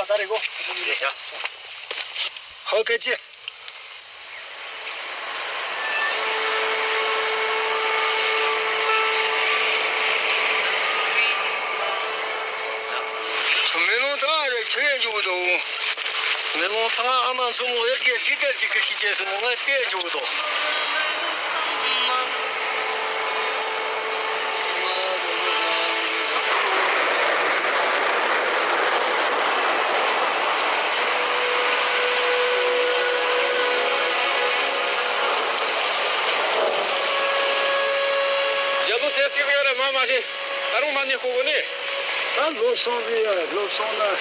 打这个。行。好，开机。没弄大的钱就多，没弄大俺们从我给几个结束，我钱就多。这几个人妈妈是，那种蛮的过呢。那路上的呀，路上的，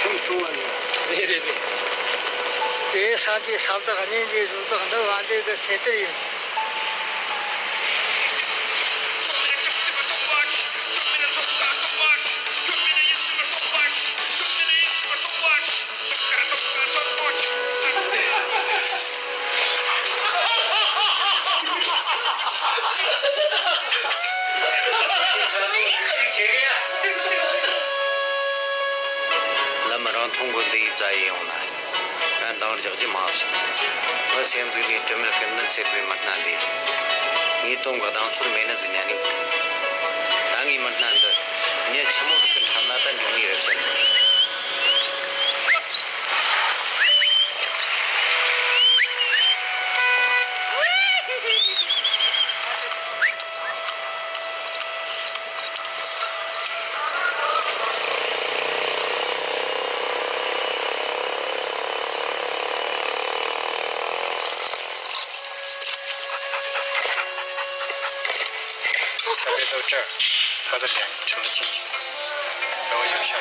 很多的。对。这山地上这个年纪，如果那玩这个才对。通过对在用来，但当时就麻烦。我现在你这么跟那设备蛮难的，你懂个当初的没那几年的，当你蛮难的，你起码跟他那等你的事。小贝到这儿，他的脸成了近景，然后影响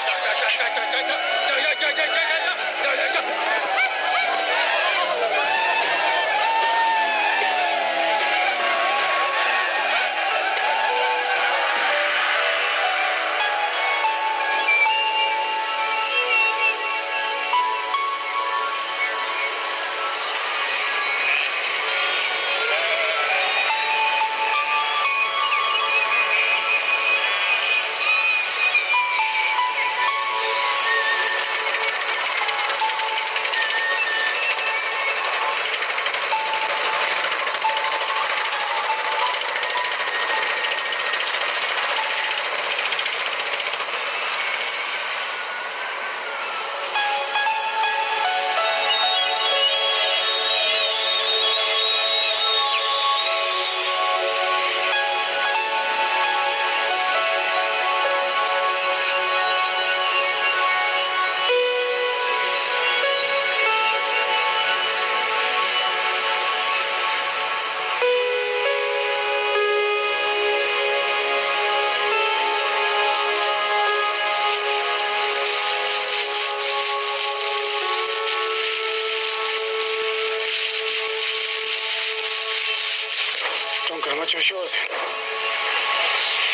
就小子，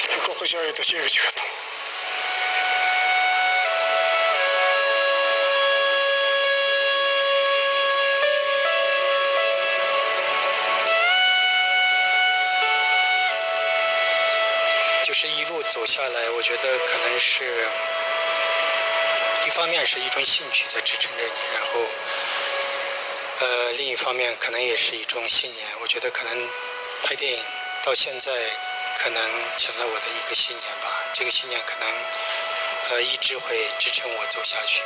就搞个小子，这个就懂。就是一路走下来，我觉得可能是一方面是一种兴趣在支撑着你，然后另一方面可能也是一种信念。我觉得可能拍电影到现在可能成了我的一个信念吧，这个信念可能一直会支撑我走下去。